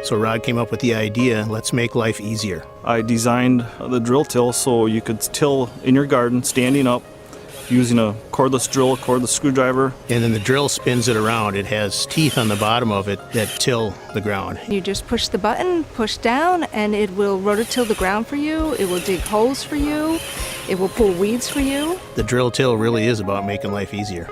So Rod came up with the idea, let's make life easier. I designed the drill till so you could till in your garden standing up using a cordless drill, a cordless screwdriver. And then the drill spins it around. It has teeth on the bottom of it that till the ground. You just push the button, push down, and it will rototill the ground for you. It will dig holes for you. It will pull weeds for you. The drill till really is about making life easier.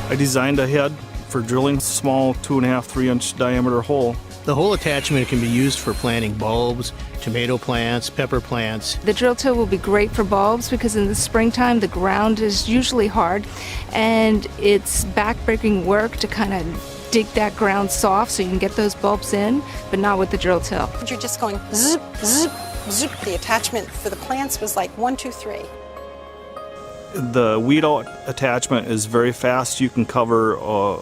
I designed a head for drilling small 2.5, 3-inch diameter hole. The hole attachment can be used for planting bulbs, tomato plants, pepper plants. The drill till will be great for bulbs because in the springtime the ground is usually hard and it's backbreaking work to kind of dig that ground soft so you can get those bulbs in, but not with the drill till. You're just going zip, zip, zip. The attachment for the plants was like 1, 2, 3. The weed out attachment is very fast. You can cover a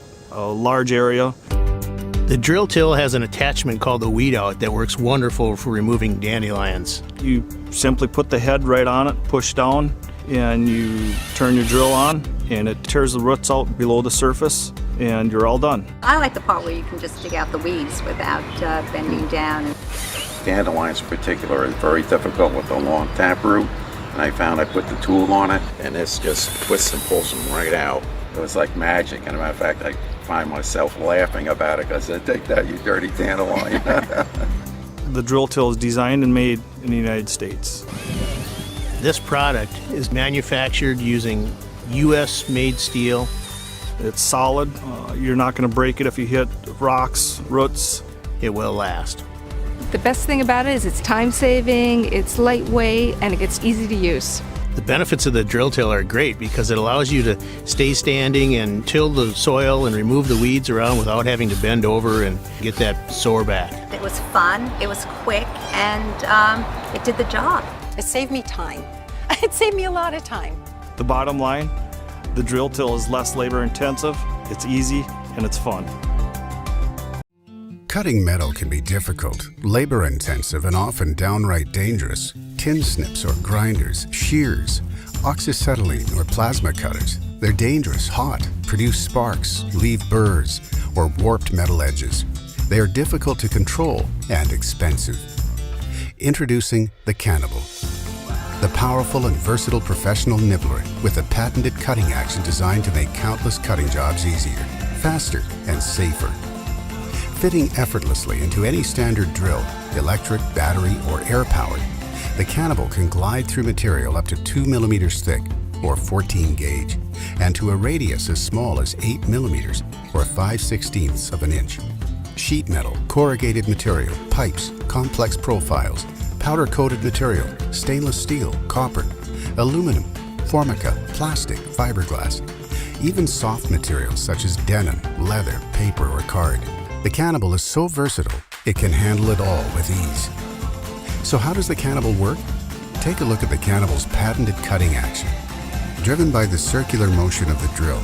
large area. The drill till has an attachment called the weed out that works wonderful for removing dandelions. You simply put the head right on it, push down, and you turn your drill on, and it tears the roots out below the surface, and you're all done. I like the part where you can just dig out the weeds without bending down. Dandelions in particular is very difficult with a long taproot, and I found I put the tool on it, and this just twists and pulls them right out. It was like magic, and as a matter of fact, I find myself laughing about it because I take that, you dirty dandelion. The drill till is designed and made in the United States. This product is manufactured using U.S.-made steel. It's solid. You're not going to break it if you hit rocks, roots. It will last. The best thing about it is it's time-saving, it's lightweight, and it gets easy to use. The benefits of the drill till are great because it allows you to stay standing and till the soil and remove the weeds around without having to bend over and get that sore back. It was fun, it was quick, and it did the job. It saved me time. It saved me a lot of time. The bottom line, the drill till is less labor intensive, it's easy, and it's fun. Cutting metal can be difficult, labor-intensive, and often downright dangerous. Tin snips or grinders, shears, oxyacetylene or plasma cutters. They're dangerous, hot, produce sparks, leave burrs, or warped metal edges. They are difficult to control and expensive. Introducing the Cannibal, the powerful and versatile professional nibbler with a patented cutting action designed to make countless cutting jobs easier, faster, and safer. Fitting effortlessly into any standard drill, electric, battery, or air-powered, the Cannibal can glide through material up to 2 millimeters thick or 14 gauge, and to a radius as small as 8 millimeters or 5/16 of an inch. Sheet metal, corrugated material, pipes, complex profiles, powder-coated material, stainless steel, copper, aluminum, formica, plastic, fiberglass, even soft materials such as denim, leather, paper, or card. The Cannibal is so versatile, it can handle it all with ease. So how does the Cannibal work? Take a look at the Cannibal's patented cutting action. Driven by the circular motion of the drill,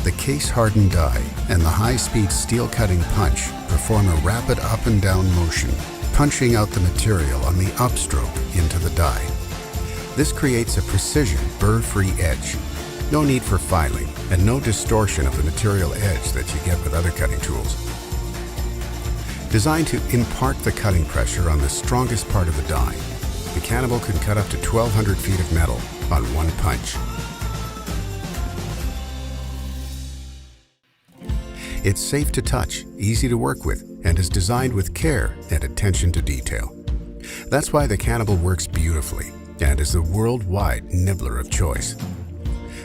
the case-hardened die and the high-speed steel cutting punch perform a rapid up and down motion, punching out the material on the upstroke into the die. This creates a precision, burr-free edge. No need for filing and no distortion of the material edge that you get with other cutting tools. Designed to impart the cutting pressure on the strongest part of the die, the Cannibal can cut up to 1,200 feet of metal on one punch. It's safe to touch, easy to work with, and is designed with care and attention to detail. That's why the Cannibal works beautifully and is the worldwide nibbler of choice.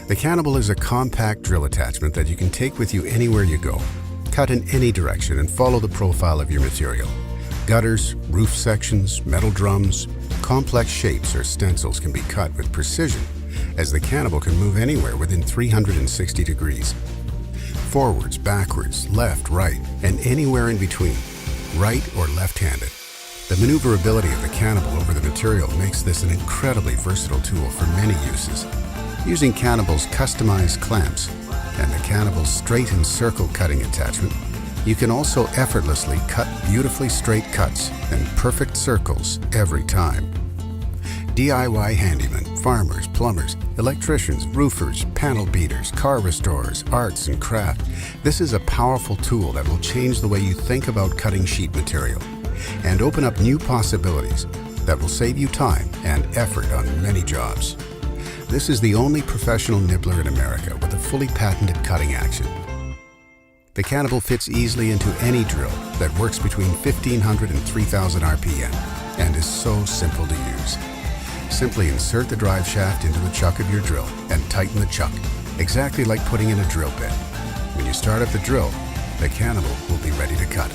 The Cannibal is a compact drill attachment that you can take with you anywhere you go. Cut in any direction and follow the profile of your material. Gutters, roof sections, metal drums, complex shapes or stencils can be cut with precision, as the Cannibal can move anywhere within 360 degrees. Forwards, backwards, left, right, and anywhere in between, right or left-handed. The maneuverability of the Cannibal over the material makes this an incredibly versatile tool for many uses. Using Cannibal's customized clamps and the Cannibal's straight and circle cutting attachment, you can also effortlessly cut beautifully straight cuts and perfect circles every time. DIY handymen, farmers, plumbers, electricians, roofers, panel beaters, car restorers, arts and craft. This is a powerful tool that will change the way you think about cutting sheet material and open up new possibilities that will save you time and effort on many jobs. This is the only professional nibbler in America with a fully patented cutting action. The Cannibal fits easily into any drill that works between 1500 and 3000 RPM and is so simple to use. Simply insert the drive shaft into the chuck of your drill and tighten the chuck, exactly like putting in a drill bit. When you start up the drill, the Cannibal will be ready to cut.